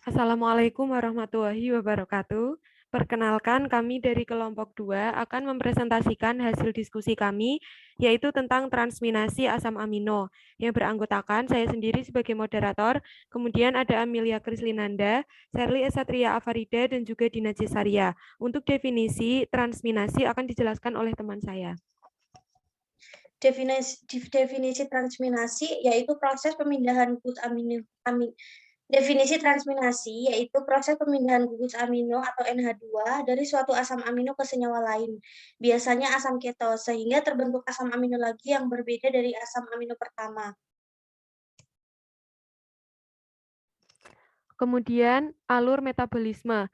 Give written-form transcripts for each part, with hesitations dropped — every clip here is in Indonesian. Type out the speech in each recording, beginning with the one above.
Assalamualaikum warahmatullahi wabarakatuh. Perkenalkan, kami dari kelompok 2 akan mempresentasikan hasil diskusi kami, yaitu tentang transminasi asam amino, yang beranggotakan saya sendiri sebagai moderator, kemudian ada Amelia Krislinanda, Sherly Esatria Afarida, dan juga Dina Cesaria. Untuk definisi transminasi akan dijelaskan oleh teman saya. Definisi transminasi yaitu proses pemindahan gugus amino. Definisi transminasi yaitu proses pemindahan gugus amino atau NH2 dari suatu asam amino ke senyawa lain, biasanya asam keto, sehingga terbentuk asam amino lagi yang berbeda dari asam amino pertama. Kemudian alur metabolisme.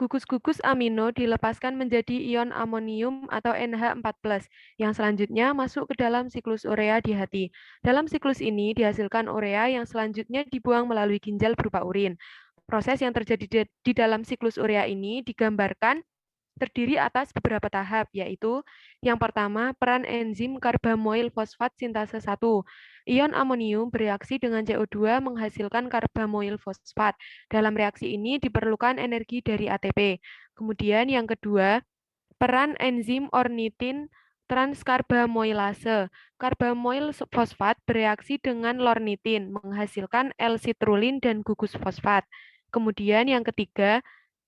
Gugus-gugus amino dilepaskan menjadi ion amonium atau NH4+, yang selanjutnya masuk ke dalam siklus urea di hati. Dalam siklus ini dihasilkan urea yang selanjutnya dibuang melalui ginjal berupa urin. Proses yang terjadi di dalam siklus urea ini digambarkan terdiri atas beberapa tahap, yaitu yang pertama, peran enzim karbamoil fosfat sintase 1. Ion amonium bereaksi dengan CO2 menghasilkan karbamoil fosfat. Dalam reaksi ini diperlukan energi dari ATP. Kemudian yang kedua, peran enzim ornitin transkarbamoilase. Karbamoil fosfat bereaksi dengan lornitin, menghasilkan L-citrulin dan gugus fosfat. Kemudian yang ketiga,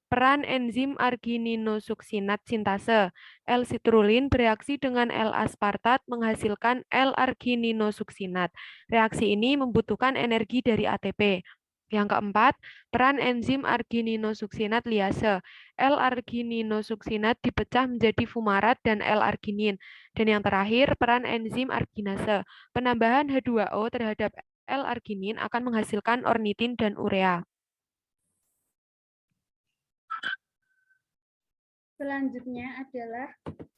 peran enzim argininosuksinat sintase. L-citrulin bereaksi dengan L-aspartat menghasilkan L-argininosuksinat. Reaksi ini membutuhkan energi dari ATP. Yang keempat, peran enzim argininosuksinat liase. L-argininosuksinat dipecah menjadi fumarat dan L-arginin. Dan yang terakhir, peran enzim arginase. Penambahan H2O terhadap L-arginin akan menghasilkan ornitin dan urea. Selanjutnya adalah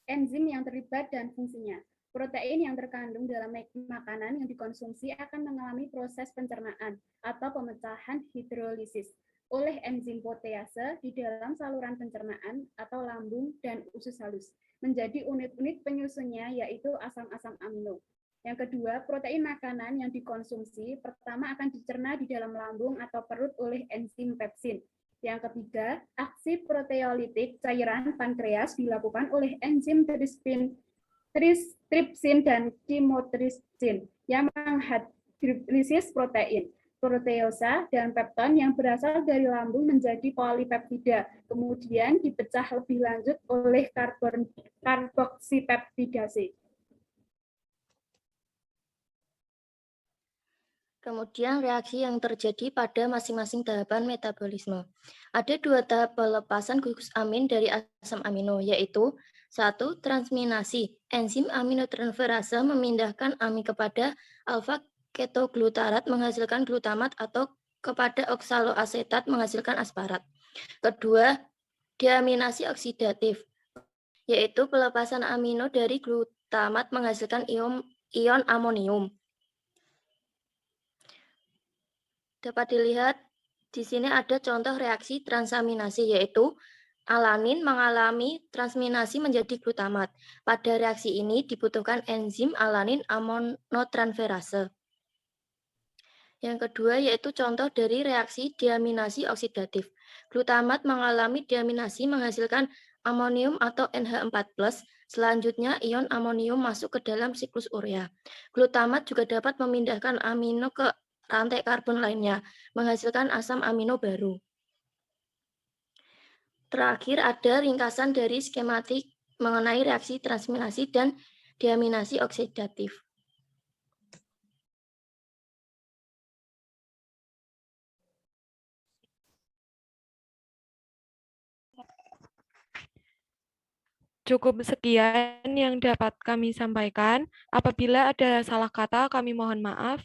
enzim yang terlibat dan fungsinya. Protein yang terkandung dalam makanan yang dikonsumsi akan mengalami proses pencernaan atau pemecahan hidrolisis oleh enzim protease di dalam saluran pencernaan atau lambung dan usus halus menjadi unit-unit penyusunnya, yaitu asam-asam amino. Yang kedua, protein makanan yang dikonsumsi pertama akan dicerna di dalam lambung atau perut oleh enzim pepsin. Yang ketiga, aksi proteolitik cairan pankreas dilakukan oleh enzim tripsin dan chymotrypsin yang menghidrolisis protein, proteosa, dan pepton yang berasal dari lambung menjadi polipeptida, kemudian dipecah lebih lanjut oleh karboksipeptidase. Kemudian reaksi yang terjadi pada masing-masing tahapan metabolisme. Ada dua tahap pelepasan gugus amin dari asam amino, yaitu 1. Transminasi. Enzim aminotransferase memindahkan amin kepada alfa ketoglutarat menghasilkan glutamat atau kepada oksaloasetat menghasilkan asparat. Kedua, deaminasi oksidatif, yaitu pelepasan amino dari glutamat menghasilkan ion amonium. Dapat dilihat di sini ada contoh reaksi transaminasi, yaitu alanin mengalami transminasi menjadi glutamat. Pada reaksi ini dibutuhkan enzim alanin aminotransferase. Yang kedua yaitu contoh dari reaksi deaminasi oksidatif. Glutamat mengalami deaminasi menghasilkan amonium atau NH4+. Selanjutnya ion amonium masuk ke dalam siklus urea. Glutamat juga dapat memindahkan amino ke rantai karbon lainnya, menghasilkan asam amino baru. Terakhir ada ringkasan dari skematik mengenai reaksi transminasi dan deaminasi oksidatif. Cukup sekian yang dapat kami sampaikan. Apabila ada salah kata, kami mohon maaf.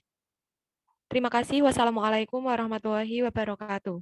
Terima kasih. Wassalamualaikum warahmatullahi wabarakatuh.